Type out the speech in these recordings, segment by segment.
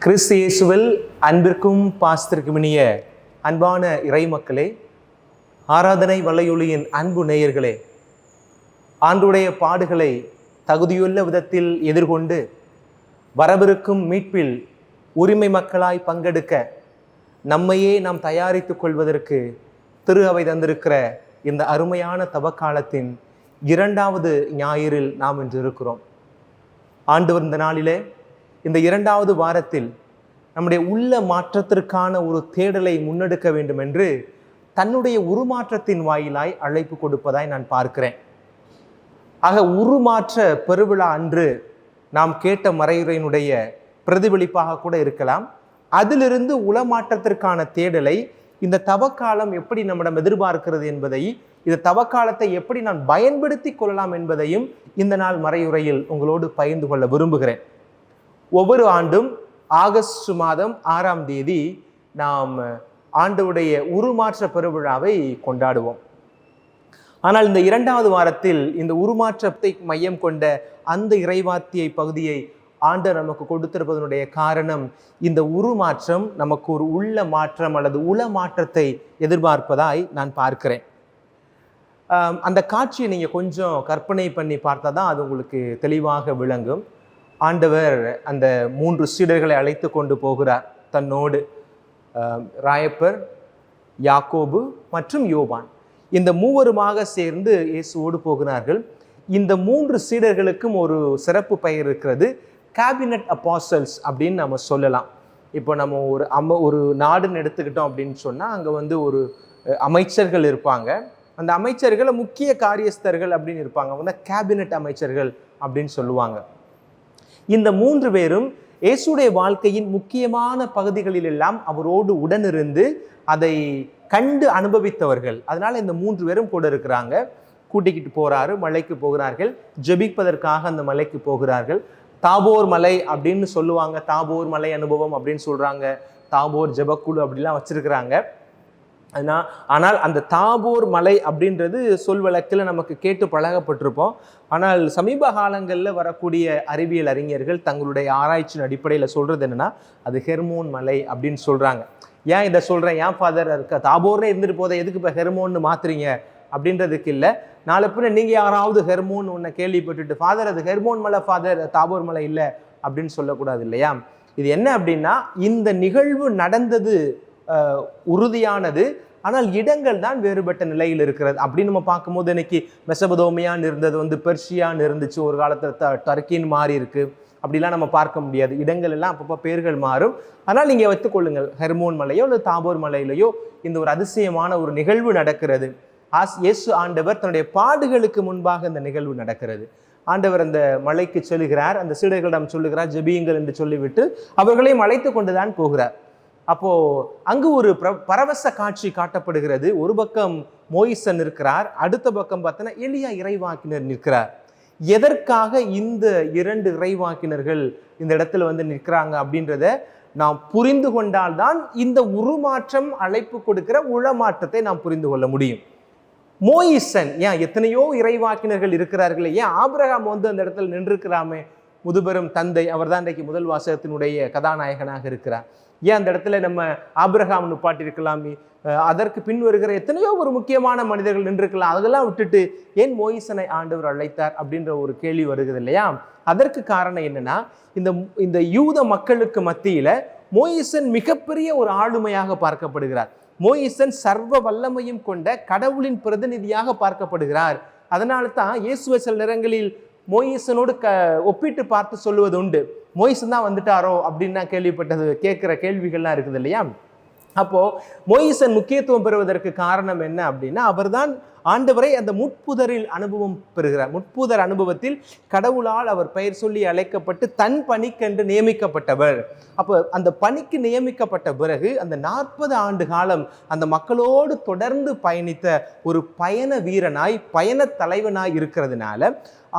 கிறிஸ்து இயேசுவில் அன்பிற்கும் பாசத்திற்கும் இனிய அன்பான இறைமக்களே, ஆராதனை வலையொலியின் அன்பு நேயர்களே, ஆண்டுடைய பாடுகளை தகுதியுள்ள விதத்தில் எதிர்கொண்டு வரவிருக்கும் மீட்பில் உரிமை மக்களாய் பங்கெடுக்க நம்மையே நாம் தயாரித்து கொள்வதற்கு திரு அவை தந்திருக்கிற இந்த அருமையான தவக்காலத்தின் 2வது ஞாயிறில் நாம் இன்று இருக்கிறோம். ஆண்டவர் இந்த நாளிலே இந்த 2வது வாரத்தில் நம்முடைய உள்ள மாற்றத்திற்கான ஒரு தேடலை முன்னெடுக்க வேண்டும் என்று தன்னுடைய உருமாற்றத்தின் வாயிலாய் அழைப்பு கொடுப்பதாய் நான் பார்க்கிறேன். ஆக உருமாற்ற பெருவிழா அன்று நாம் கேட்ட மறையுரையினுடைய பிரதிபலிப்பாக கூட இருக்கலாம். அதிலிருந்து உளமாற்றத்திற்கான தேடலை இந்த தவக்காலம் எப்படி நம்மிடம் எதிர்பார்க்கிறது என்பதை, இந்த தவக்காலத்தை எப்படி நான் பயன்படுத்தி கொள்ளலாம் என்பதையும் இந்த நாள் மறையுரையில் உங்களோடு பகிர்ந்து கொள்ள விரும்புகிறேன். ஒவ்வொரு ஆண்டும் ஆகஸ்ட் மாதம் 6ஆம் தேதி நாம் ஆண்டவருடைய உருமாற்ற பெருவிழாவை கொண்டாடுவோம். ஆனால் இந்த 2வது வாரத்தில் இந்த உருமாற்றத்தை மையம் கொண்ட அந்த இறைவாத்திய பகுதியை ஆண்டவர் நமக்கு கொடுத்திருப்பதனுடைய காரணம், இந்த உருமாற்றம் நமக்கு ஒரு உள்ள மாற்றம் அல்லது உள மாற்றத்தை எதிர்பார்ப்பதாய் நான் பார்க்கிறேன். அந்த காட்சியை நீங்கள் கொஞ்சம் கற்பனை பண்ணி பார்த்தா தான் அது உங்களுக்கு தெளிவாக விளங்கும். ஆண்டவர் அந்த 3 சீடர்களை அழைத்து கொண்டு போகிறார். தன்னோடு ராயப்பர், யாக்கோபு மற்றும் யோவான், இந்த மூவருமாக சேர்ந்து இயேசுவோடு போகிறார்கள். இந்த 3 சீடர்களுக்கும் ஒரு சிறப்பு பெயர் இருக்கிறது, கேபினட் அப்பாசல்ஸ் அப்படின்னு நம்ம சொல்லலாம். இப்போ நம்ம ஒரு நாடுன்னு எடுத்துக்கிட்டோம் அப்படின்னு சொன்னால் அங்கே ஒரு அமைச்சர்கள் இருப்பாங்க. அந்த அமைச்சர்களை முக்கிய காரியஸ்தர்கள் அப்படின்னு இருப்பாங்க, அவங்க கேபினட் அமைச்சர்கள் அப்படின்னு சொல்லுவாங்க. இந்த 3 பேரும் இயேசுடைய வாழ்க்கையின் முக்கியமான பகுதிகளில் எல்லாம் அவரோடு உடனிருந்து அதை கண்டு அனுபவித்தவர்கள். அதனால இந்த 3 பேரும் கூட இருக்கிறாங்க. கூட்டிக்கிட்டு போறாரு, மலைக்கு போகிறார்கள், ஜெபிப்பதற்காக அந்த மலைக்கு போகிறார்கள். தாபோர் மலை அப்படின்னு சொல்லுவாங்க, தாபோர் மலை அனுபவம் அப்படின்னு சொல்றாங்க, தாபோர் ஜெபக்குழு அப்படிலாம் வச்சிருக்கிறாங்க. ஆனால் அந்த தாபோர் மலை அப்படின்றது சொல் வழக்கில் நமக்கு கேட்டு பழகப்பட்டிருப்போம். ஆனால் சமீப காலங்களில் வரக்கூடிய அறிவியல் அறிஞர்கள் தங்களுடைய ஆராய்ச்சியின் அடிப்படையில் சொல்றது என்னன்னா, அது ஹெர்மோன் மலை அப்படின்னு சொல்றாங்க. ஏன் இதை சொல்றேன், ஏன் ஃபாதர் தாபோர்னே இருந்துட்டு போதை எதுக்கு இப்போ ஹெர்மோன்னு மாத்துறீங்க அப்படின்றதுக்கு இல்லை. நாளை பின்ன நீங்கள் யாராவது ஹெர்மோன் ஒன்றை கேள்விப்பட்டுட்டு ஃபாதர் அது ஹெர்மோன் மலை ஃபாதர் தாபோர் மலை இல்லை அப்படின்னு சொல்லக்கூடாது இல்லையா? இது என்ன அப்படின்னா, இந்த நிகழ்வு நடந்தது உறுதியானது, ஆனால் இடங்கள் தான் வேறுபட்ட நிலையில் இருக்கிறது. அப்படின்னு நம்ம பார்க்கும்போது இன்னைக்கு மெசபதோமியான்னு இருந்தது பெர்ஷியான்னு இருந்துச்சு, ஒரு காலத்தில் டர்க்கின்னு மாறி இருக்கு. அப்படிலாம் நம்ம பார்க்க முடியாது. இடங்கள் எல்லாம் அப்பப்போ பேர்கள் மாறும். ஆனால் நீங்கள் வைத்துக்கொள்ளுங்கள், ஹெர்மோன் மலையோ அல்லது தாபோர் மலையிலையோ இந்த ஒரு அதிசயமான ஒரு நிகழ்வு நடக்கிறது. இயேசு ஆண்டவர் தன்னுடைய பாடுகளுக்கு முன்பாக இந்த நிகழ்வு நடக்கிறது. ஆண்டவர் அந்த மலைக்கு சொல்லுகிறார், அந்த சீடர்களிடம் சொல்லுகிறார், ஜெபியுங்கள் என்று சொல்லிவிட்டு அவர்களையும் அழைத்து கொண்டுதான் போகிறார். அப்போ அங்கு ஒரு பரவச காட்சி காட்டப்படுகிறது. ஒரு பக்கம் மோயிசன் இருக்கிறார், அடுத்த பக்கம் பார்த்தோன்னா எலியா இறைவாக்கினர் நிற்கிறார். எதற்காக இந்த 2 இறைவாக்கினர்கள் இந்த இடத்துல நிற்கிறாங்க அப்படின்றத நாம் புரிந்து கொண்டால்தான் இந்த உருமாற்றம் அழைப்பு கொடுக்கிற உளமாற்றத்தை நாம் புரிந்து கொள்ள முடியும். மோயிசன் ஏன், எத்தனையோ இறைவாக்கினர்கள் இருக்கிறார்களே, ஏன் ஆபிரகாம் அந்த இடத்துல நின்றுக்கிறாமே, முதுபெரும் தந்தை, அவர் தான் இன்றைக்கு முதல் வாசகத்தினுடைய கதாநாயகனாக இருக்கிறார். ஏன் அந்த இடத்துல நம்ம ஆபிரகாம் நிப்பாட்டிருக்கலாமே, அதற்கு பின் வருகிற எத்தனையோ ஒரு முக்கியமான மனிதர்கள் நின்றுக்கலாம், அதெல்லாம் விட்டுட்டு ஏன் மோயிசனை ஆண்டவர் அழைத்தார் அப்படின்ற ஒரு கேள்வி வருகிறது இல்லையா? அதற்கு காரணம் என்னன்னா, இந்த யூத மக்களுக்கு மத்தியில மோயிசன் மிகப்பெரிய ஒரு ஆளுமையாக பார்க்கப்படுகிறார். மோயிசன் சர்வ வல்லமையும் கொண்ட கடவுளின் பிரதிநிதியாக பார்க்கப்படுகிறார். அதனால தான் இயேசுவை சில நேரங்களில் மோயிசனோடு ஒப்பிட்டு பார்த்து சொல்லுவது உண்டு. மோயிசன் தான் வந்துட்டாரோ அப்படின்னு நான் கேள்விப்பட்டது, கேட்கிற கேள்விகள்லாம் இருக்குது இல்லையா? அப்போ மோயிசன் முக்கியத்துவம் பெறுவதற்கு காரணம் என்ன அப்படின்னா, அவர்தான் ஆண்டவரை அந்த முட்புதரில் அனுபவம் பெறுகிறார். முட்புதர் அனுபவத்தில் கடவுளால் அவர் பெயர் சொல்லி அழைக்கப்பட்டு தன் பணிக்கென்று நியமிக்கப்பட்டவர். அப்போ அந்த பணிக்கு நியமிக்கப்பட்ட பிறகு அந்த 40 ஆண்டு காலம் அந்த மக்களோடு தொடர்ந்து பயணித்த ஒரு பயண வீரனாய், பயண தலைவனாய் இருக்கிறதுனால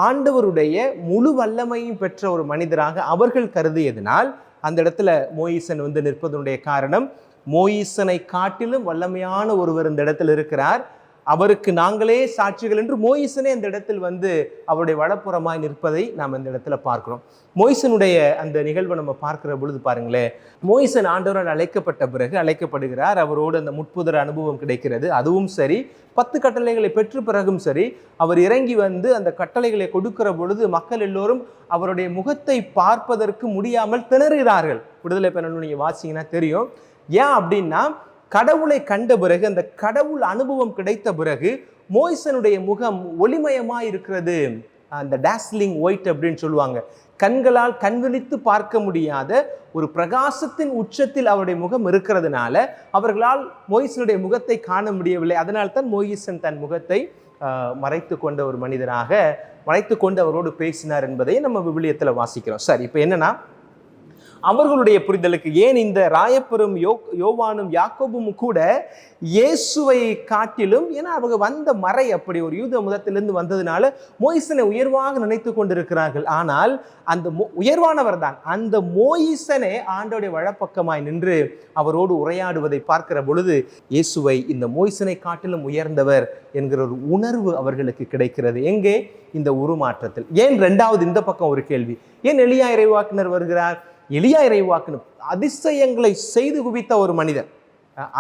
ஆண்டவருடைய முழு வல்லமையும் பெற்ற ஒரு மனிதராக அவர்கள் கருதியதினால் அந்த இடத்துல மோயிசன் நிற்பதனுடைய காரணம், மோயிசனை காட்டிலும் வல்லமையான ஒருவர் இந்த இடத்துல இருக்கிறார். அவருக்கு நாங்களே சாட்சிகள் என்று மோயிசனே அந்த இடத்தில் வந்து அவருடைய வலப்புறமாய் நிற்பதை நாம் இந்த இடத்துல பார்க்கிறோம். மோயிசனுடைய அந்த நிகழ்வை நம்ம பார்க்கிற பொழுது பாருங்களேன், மோயிசன் ஆண்டவரால் அழைக்கப்பட்ட பிறகு அழைக்கப்படுகிறார். அவரோடு அந்த முட்புதர் அனுபவம் கிடைக்கிறது. அதுவும் சரி, 10 கட்டளைகளை பெற்ற பிறகும் சரி, அவர் இறங்கி வந்து அந்த கட்டளைகளை கொடுக்கிற பொழுது மக்கள் எல்லோரும் அவருடைய முகத்தை பார்ப்பதற்கு முடியாமல் திணறுகிறார்கள். விடுதலை பயணம் நீங்க வாசிங்கன்னா தெரியும். ஏன் அப்படின்னா, கடவுளை கண்ட பிறகு, அந்த கடவுள் அனுபவம் கிடைத்த பிறகு மோயிசனுடைய முகம் ஒளிமயமாய் இருக்கிறது. அந்த டாஸ்லிங் ஒயிட் அப்படின்னு சொல்லுவாங்க. கண்களால் கண்விழித்து பார்க்க முடியாத ஒரு பிரகாசத்தின் உச்சத்தில் அவருடைய முகம் இருக்கிறதுனால அவர்களால் மோயிசனுடைய முகத்தை காண முடியவில்லை. அதனால்தான் மோயிசன் தன் முகத்தை மறைத்து கொண்ட ஒரு மனிதனாக மறைத்து கொண்டு அவரோடு பேசினார் என்பதை நம்ம விவிலியத்தில் வாசிக்கிறோம். சரி, இப்போ என்னன்னா, அவர்களுடைய புரிதலுக்கு ஏன் இந்த ராயப்பெரும் யோவானும் யாக்கோபும் கூட இயேசுவை காட்டிலும், ஏன்னா அவங்க வந்த மறை அப்படி ஒரு யூத மதத்திலிருந்து வந்ததுனால மோயிசனை உயர்வாக நினைத்து கொண்டிருக்கிறார்கள். ஆனால் அந்த உயர்வானவர் தான் அந்த மோயிசனே ஆண்டோடைய வலப்பக்கமாய் நின்று அவரோடு உரையாடுவதை பார்க்கிற பொழுது இயேசுவை இந்த மோயிசனை காட்டிலும் உயர்ந்தவர் என்கிற ஒரு உணர்வு அவர்களுக்கு கிடைக்கிறது. எங்கே? இந்த உருமாற்றத்தில். ஏன் ரெண்டாவது இந்த பக்கம் ஒரு கேள்வி, ஏன் எலியா இறைவாக்கினர் வருகிறார்? எலியா இறைவாக்கினர் அதிசயங்களை செய்து குவித்த ஒரு மனிதர்.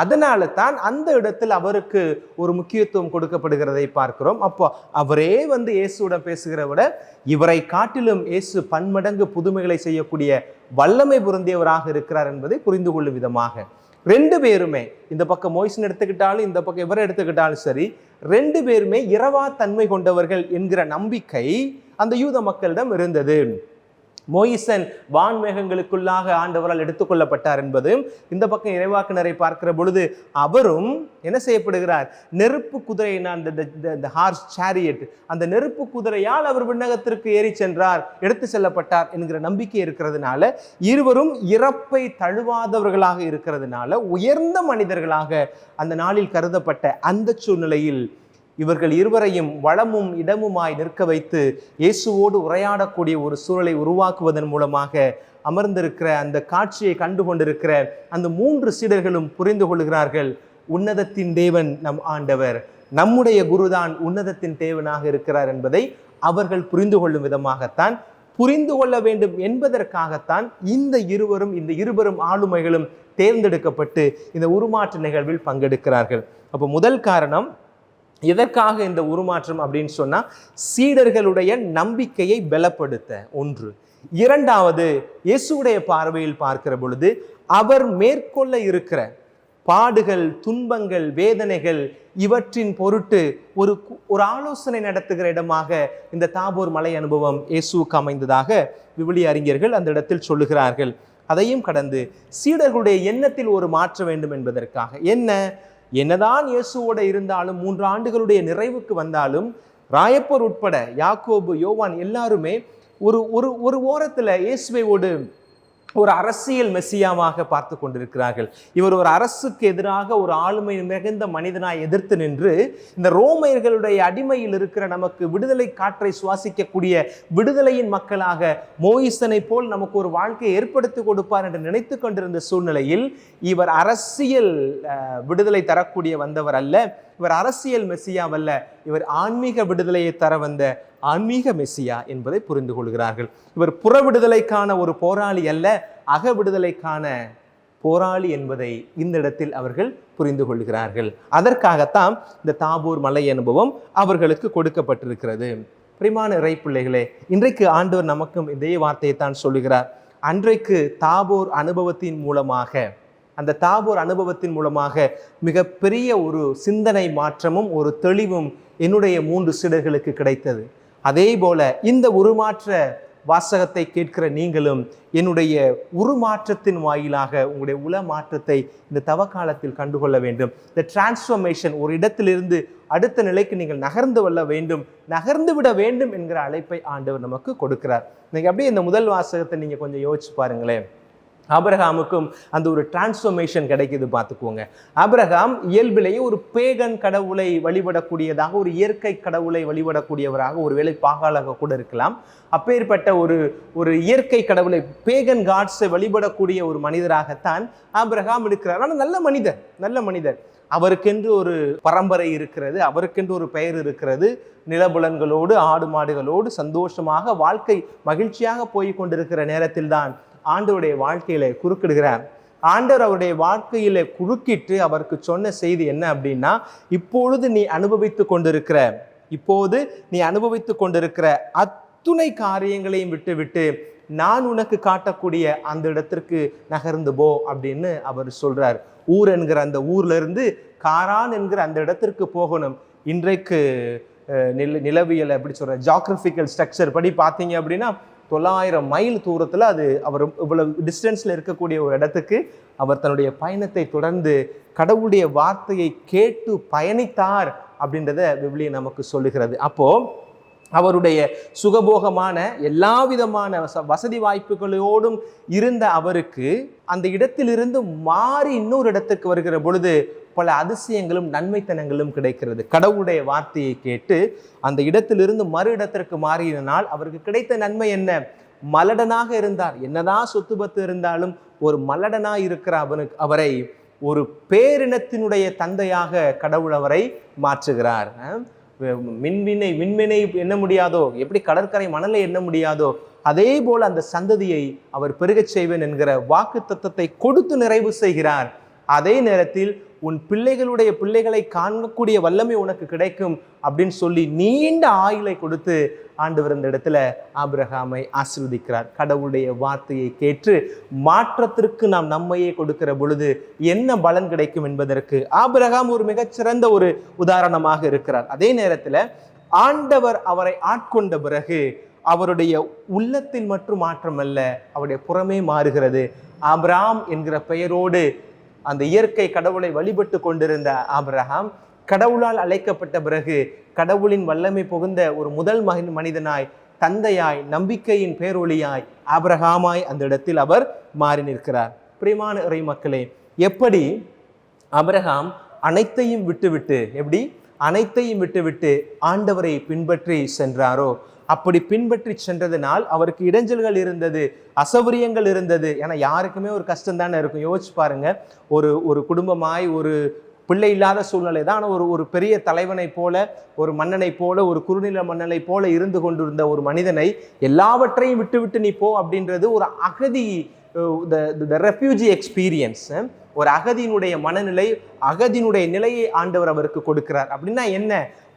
அதனால தான் அந்த இடத்தில் அவருக்கு ஒரு முக்கியத்துவம் கொடுக்கப்படுகிறதை பார்க்கிறோம். அப்போ அவரே வந்து இயேசுடன் பேசுகிற விட இவரை காட்டிலும் இயேசு பன்மடங்கு புதுமைகளை செய்யக்கூடிய வல்லமை பொருந்தியவராக இருக்கிறார் என்பதை புரிந்து கொள்ளும் விதமாக 2 பேருமே, இந்த பக்கம் மோயிசன் எடுத்துக்கிட்டாலும் இந்த பக்கம் இவரை எடுத்துக்கிட்டாலும் சரி, 2 பேருமே இரவா தன்மை கொண்டவர்கள் என்கிற நம்பிக்கை அந்த யூத மக்களிடம் இருந்தது. மோயிசன் வான்மேகங்களுக்குள்ளாக ஆண்டவரால் எடுத்துக்கொள்ளப்பட்டார் என்பதும், இந்த பக்கம் இறைவாக்கினரை பார்க்கிற பொழுது அவரும் என்ன செய்யப்படுகிறார்? நெருப்பு குதிரையினால், அந்த ஹார்ஸ் சேரியட், அந்த நெருப்பு குதிரையால் அவர் விண்ணகத்திற்கு ஏறி சென்றார், எடுத்து செல்லப்பட்டார் என்கிற நம்பிக்கை இருக்கிறதுனால, இருவரும் இறப்பை தழுவாதவர்களாக இருக்கிறதுனால உயர்ந்த மனிதர்களாக அந்த நாளில் கருதப்பட்ட அந்த சூழ்நிலையில் இவர்கள் இருவரையும் வளமும் இடமுமாய் நிற்க வைத்து இயேசுவோடு உரையாடக்கூடிய ஒரு சூழலை உருவாக்குவதன் மூலமாக அமர்ந்திருக்கிற அந்த காட்சியை கண்டு கொண்டிருக்கிற அந்த 3 சீடர்களும் புரிந்து கொள்கிறார்கள், உன்னதத்தின் தேவன் நம் ஆண்டவர், நம்முடைய குருதான் உன்னதத்தின் தேவனாக இருக்கிறார் என்பதை அவர்கள் புரிந்து கொள்ளும் விதமாகத்தான், புரிந்து கொள்ள வேண்டும் என்பதற்காகத்தான் இந்த இருவரும் ஆளுமைகளும் தேர்ந்தெடுக்கப்பட்டு இந்த உருமாற்ற நிகழ்வில் பங்கெடுக்கிறார்கள். அப்போ முதல் காரணம், எதற்காக இந்த உருமாற்றம் அப்படின்னு சொன்னா, சீடர்களுடைய நம்பிக்கையை பலப்படுத்த ஒன்று. இரண்டாவது, இயேசுடைய பார்வையில் பார்க்கிற பொழுது அவர் மேற்கொள்ள இருக்கிற பாடுகள், துன்பங்கள், வேதனைகள் இவற்றின் பொருட்டு ஒரு ஆலோசனை நடத்துகிற இடமாக இந்த தாபோர் மலை அனுபவம் இயேசுவுக்கு அமைந்ததாக விவிலிய அறிஞர்கள் அந்த இடத்தில் சொல்லுகிறார்கள். அதையும் கடந்து சீடர்களுடைய எண்ணத்தில் ஒரு மாற்ற வேண்டும் என்பதற்காக, என்னதான் இயேசுவோட இருந்தாலும் 3 ஆண்டுகளுடைய நிறைவுக்கு வந்தாலும் ராயப்பர் உட்பட யாக்கோபு, யோவான் எல்லாருமே ஒரு ஓரத்துல இயேசுவோடு ஒரு அரசியல் மெசியாவாக பார்த்து கொண்டிருக்கிறார்கள். இவர் ஒரு அரசுக்கு எதிராக ஒரு ஆளுமை மிகுந்த மனிதனாய் எதிர்த்து நின்று இந்த ரோமையர்களுடைய அடிமையில் இருக்கிற நமக்கு விடுதலை காற்றை சுவாசிக்கக்கூடிய விடுதலையின் மக்களாக மோயிசனை போல் நமக்கு ஒரு வாழ்க்கையை ஏற்படுத்தி கொடுப்பார் என்று நினைத்து கொண்டிருந்த சூழ்நிலையில் இவர் அரசியல் விடுதலை தரக்கூடிய வந்தவர் அல்ல, இவர் அரசியல் மெசியாவல்ல, இவர் ஆன்மீக விடுதலையை தர வந்த ஆன்மீக மெசியா என்பதை புரிந்து கொள்கிறார்கள். இவர் புற விடுதலைக்கான ஒரு போராளி அல்ல, அக விடுதலைக்கான போராளி என்பதை இந்த இடத்தில் அவர்கள் புரிந்து கொள்கிறார்கள். அதற்காகத்தான் இந்த தாபோர் மலை அனுபவம் அவர்களுக்கு கொடுக்கப்பட்டிருக்கிறது. பிரியமான இறை பிள்ளைகளே, இன்றைக்கு ஆண்டவர் நமக்கும் இதே வார்த்தையை தான் சொல்லுகிறார். அன்றைக்கு தாபோர் அனுபவத்தின் மூலமாக, அந்த தாபோர் அனுபவத்தின் மூலமாக மிகப்பெரிய ஒரு சிந்தனை மாற்றமும் ஒரு தெளிவும் என்னுடைய 3 சீடர்களுக்கு கிடைத்தது. அதே போல இந்த உருமாற்ற வாசகத்தை கேட்கிற நீங்களும் என்னுடைய உருமாற்றத்தின் வாயிலாக உங்களுடைய உள மாற்றத்தை இந்த தவக்காலத்தில் கண்டுகொள்ள வேண்டும். இந்த டிரான்ஸ்ஃபர்மேஷன், ஒரு இடத்திலிருந்து அடுத்த நிலைக்கு நீங்கள் நகர்ந்து விட வேண்டும் என்கிற அழைப்பை ஆண்டவர் நமக்கு கொடுக்கிறார். நீங்கள் அப்படியே இந்த முதல் வாசகத்தை நீங்கள் கொஞ்சம் யோசிச்சு பாருங்களேன். ஆபிரகாமுக்கும் அந்த ஒரு டிரான்ஸ்ஃபர்மேஷன் கிடைக்குது பார்த்துக்கோங்க. ஆபிரகாம் இயல்பிலேயே ஒரு பேகன் கடவுளை வழிபடக்கூடியதாக, ஒரு இயற்கை கடவுளை வழிபடக்கூடியவராக, ஒருவேளை பாகாலாக கூட இருக்கலாம். அப்பேற்பட்ட ஒரு இயற்கை கடவுளை, பேகன் காட்ஸை வழிபடக்கூடிய ஒரு மனிதராகத்தான் ஆபிரகாம் இருக்கிறார். ஆனால் நல்ல மனிதர். அவருக்கென்று ஒரு பரம்பரை இருக்கிறது, அவருக்கென்று ஒரு பெயர் இருக்கிறது. நிலபுலன்களோடு ஆடு மாடுகளோடு சந்தோஷமாக வாழ்க்கை மகிழ்ச்சியாக போய் கொண்டிருக்கிற நேரத்தில் தான் ஆண்டவருடைய வாழ்க்கையில குறுக்கிடுகிறார். ஆண்டவர் அவருடைய வாழ்க்கையில குறுக்கிட்டு அவருக்கு சொன்ன செய்தி என்ன அப்படின்னா, இப்போது நீ அனுபவித்து கொண்டிருக்கிற அத்துணை காரியங்களையும் விட்டு நான் உனக்கு காட்டக்கூடிய அந்த இடத்திற்கு நகர்ந்து போ அப்படின்னு அவர் சொல்றார். ஊர் என்கிற அந்த ஊர்ல இருந்து காரான் என்கிற அந்த இடத்திற்கு போகணும். இன்றைக்கு நிலவியல் எப்படி சொல்ற ஜியோகிராபிக்கல் ஸ்ட்ரக்சர் படி பார்த்தீங்க அப்படின்னா 900 மைல் தூரத்தில் அது அவர் இவ்வளவு டிஸ்டன்ஸில் இருக்கக்கூடிய ஒரு இடத்துக்கு அவர் தன்னுடைய பயணத்தை தொடர்ந்து கடவுளுடைய வார்த்தையை கேட்டு பயணித்தார் அப்படின்றத விவிலியம் நமக்கு சொல்லுகிறது. அப்போ அவருடைய சுகபோகமான எல்லா விதமான வசதி வாய்ப்புகளோடும் இருந்த அவருக்கு அந்த இடத்திலிருந்து மாறி இன்னொரு இடத்துக்கு வருகிற பொழுது பல அதிசயங்களும் நன்மைத்தனங்களும் கிடைக்கிறது. கடவுளுடைய வார்த்தையை கேட்டு அந்த இடத்திலிருந்து மறு இடத்திற்கு மாறினால் அவருக்கு கிடைத்த நன்மை என்ன? மலடனாக இருந்தார். என்னதான் சொத்து பத்து இருந்தாலும் ஒரு மலடனாக இருக்கிற அவரை ஒரு பேரினத்தினுடைய தந்தையாக கடவுள் அவரை மாற்றுகிறார். விண்மீனை எண்ண முடியாதோ, எப்படி கடற்கரை மணலை எண்ண முடியாதோ, அதே போல அந்த சந்ததியை அவர் பெருகச் செய்வேன் என்கிற வாக்கு தத்தத்தை கொடுத்து நிறைவு செய்கிறார். அதே நேரத்தில் உன் பிள்ளைகளை காணக்கூடிய வல்லமை உனக்கு கிடைக்கும் அப்படின்னு சொல்லி நீண்ட ஆயுளை கொடுத்து ஆண்டவர் இந்த இடத்துல ஆபிரகாமை ஆசீர்வதிக்கிறார். கடவுளுடைய வார்த்தையை கேட்டு மாற்றத்திற்கு நாம் நம்மையே கொடுக்கிற பொழுது என்ன பலன் கிடைக்கும் என்பதற்கு ஆபிரகாம் ஒரு மிகச்சிறந்த ஒரு உதாரணமாக இருக்கிறார். அதே நேரத்தில் ஆண்டவர் அவரை ஆட்கொண்ட பிறகு அவருடைய உள்ளத்தில் மட்டும் மாற்றம் அல்ல, அவருடைய புறமே மாறுகிறது. ஆபிரகாம் என்கிற பெயரோடு அந்த இயற்கை கடவுளை வழிபட்டு கொண்டிருந்த ஆபிரகாம் கடவுளால் அழைக்கப்பட்ட பிறகு கடவுளின் வல்லமை புகுந்த ஒரு முதல் மனிதனாய், தந்தையாய், நம்பிக்கையின் பேரொளியாய் ஆபிரகாமாய் அந்த இடத்தில் அவர் மாறி நிற்கிறார். பிரியமான இறை மக்களே, எப்படி ஆபிரகாம் அனைத்தையும் விட்டுவிட்டு ஆண்டவரை பின்பற்றி சென்றாரோ அப்படி பின்பற்றி சென்றதனால் அவருக்கு இடைஞ்சல்கள் இருந்தது, அசௌகரியங்கள் இருந்தது. ஏன்னா யாருக்குமே ஒரு கஷ்டம் தானே இருக்கும். யோசிச்சு பாருங்க, ஒரு குடும்பமாய் ஒரு பிள்ளை இல்லாத சூழ்நிலை தான். ஆனால் ஒரு பெரிய தலைவனை போல, ஒரு மன்னனை போல, ஒரு குறுநில மன்னனை போல இருந்து கொண்டிருந்த ஒரு மனிதனை எல்லாவற்றையும் விட்டு நீ போ அப்படின்றது ஒரு அகதி, ரெஃப்யூஜி எக்ஸ்பீரியன்ஸ், ஒரு அகதியினுடைய மனநிலை, அகதியினுடைய நிலையை ஆண்டவர் அவருக்கு கொடுக்கிறார். அப்படின்னா என்ன?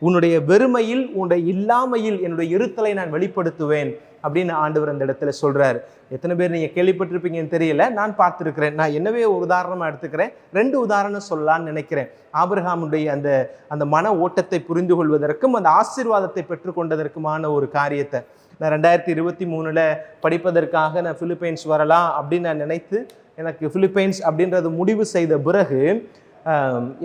உன்னுடைய வெறுமையில், உன்னுடைய இல்லாமையில் என்னுடைய இருத்தலை நான் வெளிப்படுத்துவேன் அப்படின்னு ஆண்டவர் அந்த இடத்துல சொல்றாரு. எத்தனை பேர் நீங்க கேள்விப்பட்டிருப்பீங்கன்னு தெரியல, நான் பார்த்துருக்கிறேன். நான் என்னவே ஒரு உதாரணமா எடுத்துக்கிறேன், 2 உதாரணம் சொல்லலான்னு நினைக்கிறேன். ஆபிரகாமுடைய அந்த மன ஓட்டத்தை புரிந்து கொள்வதற்கும் அந்த ஆசீர்வாதத்தை பெற்றுக்கொண்டதற்குமான ஒரு காரியத்தை நான் 2023 படிப்பதற்காக நான் பிலிப்பைன்ஸ் வரலாம் அப்படின்னு நான் நினைத்து எனக்கு பிலிப்பைன்ஸ் அப்படின்றது முடிவு செய்த பிறகு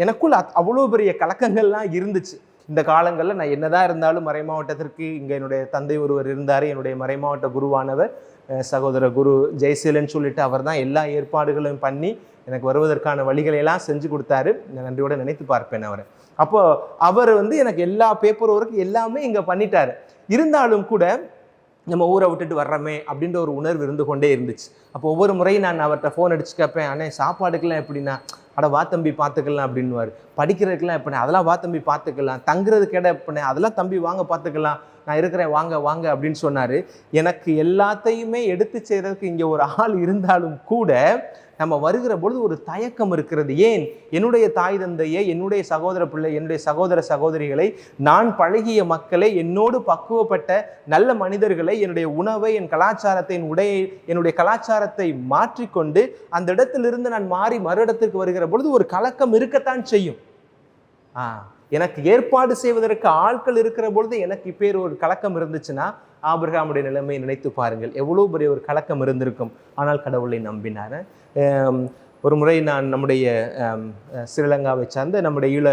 எனக்குள்ள அவ்வளோ பெரிய கலக்கங்கள்லாம் இருந்துச்சு. இந்த காலங்களில் நான் என்னதான் இருந்தாலும் மறைமாவட்டத்திற்கு இங்கே என்னுடைய தந்தை ஒருவர் இருந்தார், என்னுடைய மறைமாவட்ட குருவானவர் சகோதர குரு ஜெய்சீலன் சொல்லிட்டு அவர் தான் எல்லா ஏற்பாடுகளும் பண்ணி எனக்கு வருவதற்கான வழிகளையெல்லாம் செஞ்சு கொடுத்தாரு. நான் நன்றியோட நினைத்து பார்ப்பேன் அவரை. அப்போ அவர் எனக்கு எல்லா பேப்பர் ஒர்க் எல்லாமே இங்கே பண்ணிட்டாரு. இருந்தாலும் கூட நம்ம ஊரை விட்டுட்டு வர்றோமே அப்படின்ற ஒரு உணர்வு இருந்து கொண்டே இருந்துச்சு. அப்போ ஒவ்வொரு முறையும் நான் அவர்கிட்ட ஃபோன் அடிச்சு கேட்பேன், அண்ணே சாப்பாடுக்கெல்லாம் எப்படின்னா, அட வா தம்பி பார்த்துக்கலாம் அப்படின்னுவார். படிக்கிறதுக்கெல்லாம் எப்படின்னா, அதெல்லாம் வா தம்பி பார்த்துக்கலாம். தங்குறதுக்கு இடம் எப்படின்னா, அதெல்லாம் தம்பி வாங்க பார்த்துக்கலாம், நான் இருக்கிறேன் வாங்க அப்படின்னு சொன்னார். எனக்கு எல்லாத்தையுமே எடுத்து செய்கிறதுக்கு இங்கே ஒரு ஆள் இருந்தாலும் கூட நம்ம வருகிற பொழுது ஒரு தயக்கம் இருக்கிறது. ஏன்? என்னுடைய தாய் தந்தையை, என்னுடைய சகோதர பிள்ளை, என்னுடைய சகோதர சகோதரிகளை, நான் பழகிய மக்களை, என்னோடு பக்குவப்பட்ட நல்ல மனிதர்களை, என்னுடைய உணவை, என் கலாச்சாரத்தை, என் உடையை, என்னுடைய கலாச்சாரத்தை மாற்றிக்கொண்டு அந்த இடத்திலிருந்து நான் மாறி மறு இடத்திற்கு வருகிற பொழுது ஒரு கலக்கம் இருக்கத்தான் செய்யும். எனக்கு ஏற்பாடு செய்வதற்கு ஆட்கள் இருக்கிற பொழுது எனக்கு இப்பேர் ஒரு கலக்கம் இருந்துச்சுன்னா ஆபிரகாமுடைய நிலைமையை நினைத்து பாருங்கள், எவ்வளோ பெரிய ஒரு கலக்கம் இருந்திருக்கும். ஆனால் கடவுளை நம்பினார். ஒரு முறை நான் நம்முடைய ஸ்ரீலங்காவை சார்ந்த நம்முடைய ஈழ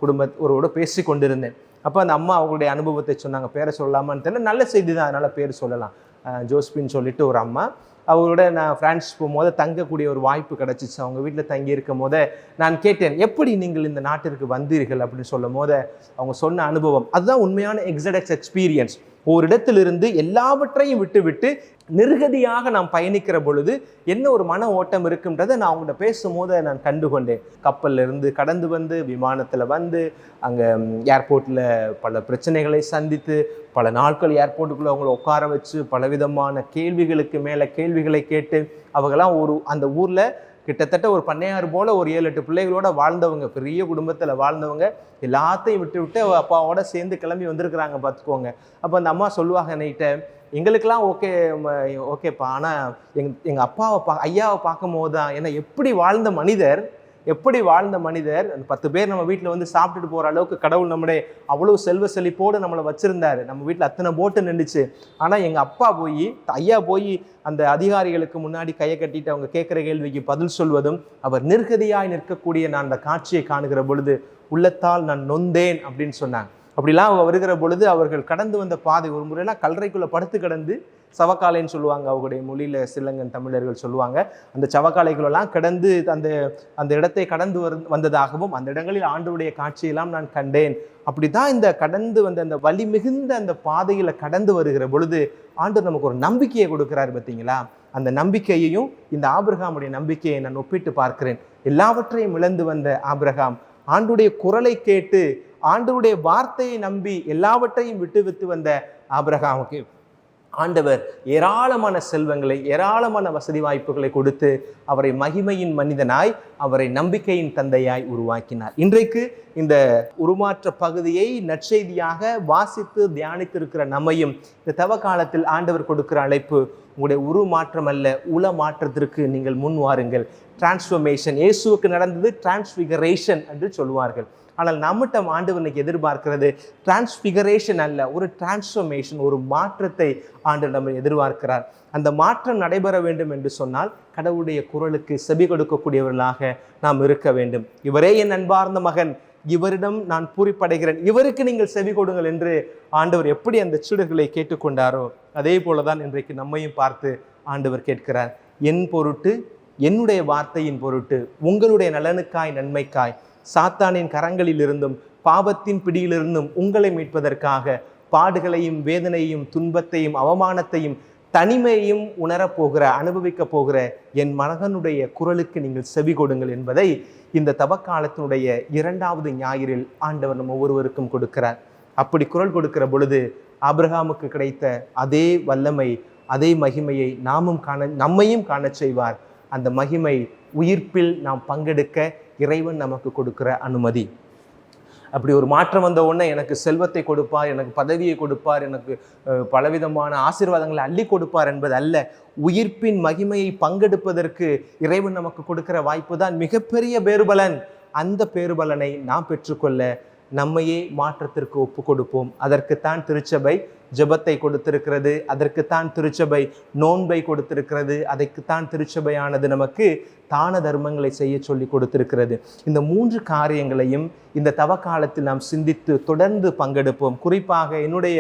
குடும்பத்தோரோடு பேசி கொண்டிருந்தேன். அப்போ அந்த அம்மா அவங்களுடைய அனுபவத்தை சொன்னாங்க. பேரை சொல்லலாமான்னு தெரியல, நல்ல செய்தி தான், அதனால் பேர் சொல்லலாம். ஜோஸ்பின்னு சொல்லிட்டு ஒரு அம்மா, அவரோட நான் பிரான்ஸ் போகும்போது தங்கக்கூடிய ஒரு வாய்ப்பு கிடச்சிச்சு. அவங்க வீட்டில் தங்கி இருக்கும் போது நான் கேட்டேன், எப்படி நீங்கள் இந்த நாட்டிற்கு வந்தீர்கள் அப்படின்னு சொல்லும் போது அவங்க சொன்ன அனுபவம் அதுதான் உண்மையான எக்ஸடெக்ஸ் எக்ஸ்பீரியன்ஸ். ஒரு இடத்திலிருந்து எல்லாவற்றையும் விட்டு நிர்கதியாக நாம் பயணிக்கிற பொழுது என்ன ஒரு மன ஓட்டம் இருக்குன்றதை நான் அவங்கள்ட்ட பேசும்போது நான் கண்டுகொண்டேன். கப்பல்ல இருந்து கடந்து வந்து விமானத்தில் வந்து அங்கே ஏர்போர்ட்டில் பல பிரச்சனைகளை சந்தித்து பல நாட்கள் ஏர்போர்ட்டுக்குள்ளே அவங்கள உட்கார வச்சு பலவிதமான கேள்விகளுக்கு மேலே கேள்விகளை கேட்டு அவங்களாம் அந்த ஊரில் கிட்டத்தட்ட ஒரு பண்ணையாறு போல் ஒரு 7-8 பிள்ளைகளோட வாழ்ந்தவங்க, பெரிய குடும்பத்தில் வாழ்ந்தவங்க, எல்லாத்தையும் விட்டு அப்பாவோட சேர்ந்து கிளம்பி வந்திருக்கிறாங்க பார்த்துக்கோங்க. அப்போ அந்த அம்மா சொல்லுவாங்க என்கிட்ட, எங்களுக்கெல்லாம் ஓகேப்பா, ஆனால் எங்கள் ஐயாவை பார்க்கும் போது தான் ஏன்னா எப்படி வாழ்ந்த மனிதர் 10 பேர் நம்ம வீட்டில் வந்து சாப்பிட்டுட்டு போகிற அளவுக்கு கடவுள் நம்முடைய அவ்வளோ செல்வ செழிப்போடு நம்மளை வச்சுருந்தாரு. நம்ம வீட்டில் அத்தனை போட்டு நின்றுச்சு. ஆனால் எங்கள் ஐயா போய் அந்த அதிகாரிகளுக்கு முன்னாடி கையை கட்டிட்டு அவங்க கேட்குற கேள்விக்கு பதில் சொல்வதும், அவர் நிர்கதியாய் நிற்கக்கூடிய நான் அந்த காட்சியை காணுகிற பொழுது உள்ளத்தால் நான் நொந்தேன் அப்படின்னு சொன்னாங்க. அப்படிலாம் வருகிற பொழுது அவர்கள் கடந்து வந்த பாதை, ஒரு முறையெல்லாம் கல்லறைக்குள்ளே படுத்து கிடந்து, சவக்காலைன்னு சொல்லுவாங்க அவங்களுடைய மொழியில், சிலங்கன் தமிழர்கள் சொல்லுவாங்க, அந்த சவக்காலைகளெல்லாம் கடந்து அந்த இடத்தை கடந்து வந்ததாகவும் அந்த இடங்களில் ஆண்டவருடைய காட்சியெல்லாம் நான் கண்டேன். அப்படி தான் இந்த கடந்து வந்த அந்த வலி மிகுந்த அந்த பாதையில் கடந்து வருகிற பொழுது ஆண்டவர் நமக்கு ஒரு நம்பிக்கையை கொடுக்குறாரு பார்த்தீங்களா? அந்த நம்பிக்கையையும் இந்த ஆபிரகாமுடைய நம்பிக்கையை நான் ஒப்பிட்டு பார்க்கிறேன். எல்லாவற்றையும் இழந்து வந்த ஆபிரகாம் ஆண்டவருடைய குரலை கேட்டு ஆண்டவருடைய வார்த்தையை நம்பி எல்லாவற்றையும் விட்டு வந்த ஆபிரகாமுக்கு ஆண்டவர் ஏராளமான செல்வங்களை, ஏராளமான வசதி வாய்ப்புகளை கொடுத்து அவரை மகிமையின் மனிதனாய், அவரை நம்பிக்கையின் தந்தையாய் உருவாக்கினார். இன்றைக்கு இந்த உருமாற்ற பகுதியை நற்செய்தியாக வாசித்து தியானித்திருக்கிற நம்மையும் இந்த தவ காலத்தில் ஆண்டவர் கொடுக்கிற அழைப்பு, உங்களுடைய உருமாற்றம் அல்ல, உள மாற்றத்திற்கு நீங்கள் முன் வாருங்கள். டிரான்ஸ்ஃபர்மேஷன், இயேசுவுக்கு நடந்தது டிரான்ஸ்ஃபிகரேஷன் என்று சொல்லுவார்கள். ஆனால் நம்மகிட்ட ஆண்டவர் இன்னைக்கு எதிர்பார்க்கிறது டிரான்ஸ்ஃபிகரேஷன் அல்ல, ஒரு டிரான்ஸ்ஃபர்மேஷன், ஒரு மாற்றத்தை ஆண்டவர் நம்ம எதிர்பார்க்கிறார். அந்த மாற்றம் நடைபெற வேண்டும் என்று சொன்னால் கடவுளுடைய குரலுக்கு செவி கொடுக்கக்கூடியவர்களாக நாம் இருக்க வேண்டும். இவரே என் அன்பார்ந்த மகன், இவரிடம் நான் பூரிப்படைகிறேன், இவருக்கு நீங்கள் செவி கொடுங்கள் என்று ஆண்டவர் எப்படி அந்த சீடர்களை கேட்டுக்கொண்டாரோ அதே போலதான் இன்றைக்கு நம்மையும் பார்த்து ஆண்டவர் கேட்கிறார். என் பொருட்டு, என்னுடைய வார்த்தையின் பொருட்டு, உங்களுடைய நலனுக்காய், நன்மைக்காய், சாத்தானின் கரங்களில் இருந்தும் பாவத்தின் பிடியிலிருந்தும் உங்களை மீட்பதற்காக பாடுகளையும் வேதனையும் துன்பத்தையும் அவமானத்தையும் தனிமையையும் அனுபவிக்க போகிற என் மகனுடைய குரலுக்கு நீங்கள் செவி கொடுங்கள் என்பதை இந்த தவக்காலத்தினுடைய 2வது ஞாயிறில் ஆண்டவர் நம்ம ஒவ்வொருவருக்கும் கொடுக்கிறார். அப்படி குரல் கொடுக்கிற பொழுது ஆபிரகாமுக்கு கிடைத்த அதே வல்லமை, அதே மகிமையை நம்மையும் காண செய்வார். அந்த மகிமை உயிர்ப்பில் நாம் பங்கெடுக்க இறைவன் நமக்கு கொடுக்கிற அனுமதி. அப்படி ஒரு மாற்றம் வந்த உடனே எனக்கு செல்வத்தை கொடுப்பார், எனக்கு பதவியை கொடுப்பார், எனக்கு பலவிதமான ஆசீர்வாதங்களை அள்ளி கொடுப்பார் என்பது அல்ல. உயிர்ப்பின் மகிமையை பங்கெடுப்பதற்கு இறைவன் நமக்கு கொடுக்கிற வாய்ப்பு தான் மிகப்பெரிய பேறுபலன். அந்த பேறுபலனை நாம் பெற்றுக்கொள்ள நம்மையே மாற்றத்திற்கு ஒப்பு கொடுப்போம். அதற்குத்தான் திருச்சபை ஜெபத்தை கொடுத்திருக்கிறது, அதற்குத்தான் திருச்சபை நோன்பை கொடுத்திருக்கிறது, அதற்குத்தான் திருச்சபையானது நமக்கு தான தர்மங்களை செய்ய சொல்லி கொடுத்திருக்கிறது. இந்த 3 காரியங்களையும் இந்த தவக்காலத்தில் நாம் சிந்தித்து தொடர்ந்து பங்கெடுப்போம். குறிப்பாக என்னுடைய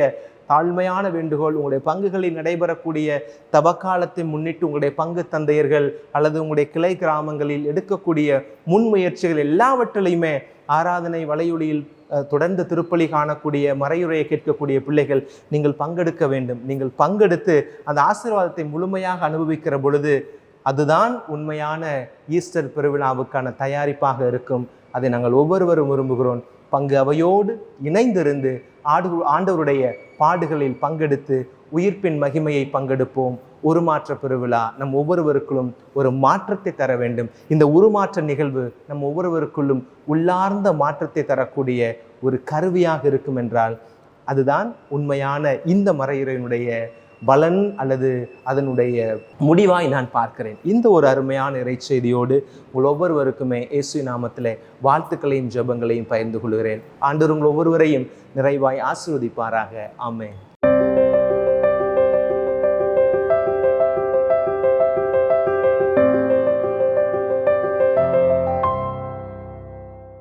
தாழ்மையான வேண்டுகோள், உங்களுடைய பங்குகளில் நடைபெறக்கூடிய தவக்காலத்தை முன்னிட்டு உங்களுடைய பங்கு தந்தையர்கள் அல்லது உங்களுடைய கிளை கிராமங்களில் எடுக்கக்கூடிய முன்முயற்சிகள் எல்லாவற்றிலையுமே ஆராதனை வலையொலியில் தொடர்ந்து திருப்பலி காணக்கூடிய, மறையுறையை கேட்கக்கூடிய பிள்ளைகள் நீங்கள் பங்கெடுக்க வேண்டும். நீங்கள் பங்கெடுத்து அந்த ஆசீர்வாதத்தை முழுமையாக அனுபவிக்கிற பொழுது அதுதான் உண்மையான ஈஸ்டர் பெருவிழாவுக்கான தயாரிப்பாக இருக்கும். அதை நாங்கள் ஒவ்வொருவரும் விரும்புகிறோம். பங்கு அவையோடு இணைந்திருந்து ஆண்டவருடைய பாடுகளில் பங்கெடுத்து உயிர்ப்பின் மகிமையை பங்கெடுப்போம். உருமாற்ற பெருவிழா நம் ஒவ்வொருவருக்குள்ளும் ஒரு மாற்றத்தை தர வேண்டும். இந்த உருமாற்ற நிகழ்வு நம் ஒவ்வொருவருக்குள்ளும் உள்ளார்ந்த மாற்றத்தை தரக்கூடிய ஒரு கருவியாக இருக்கும் என்றால் அதுதான் உண்மையான இந்த மறையுறையினுடைய பலன் அல்லது அதனுடைய முடிவாய் நான் பார்க்கிறேன். இந்த ஒரு அருமையான இறைச்செய்தியோடு உங்கள் ஒவ்வொருவருக்குமே இயேசு நாமத்திலே வாழ்த்துக்களையும் ஜெபங்களையும் பகிர்ந்து கொள்கிறேன். ஆண்டவர் உங்கள் ஒவ்வொருவரையும் நிறைவாய் ஆசீர்வதிப்பாராக. ஆமென்.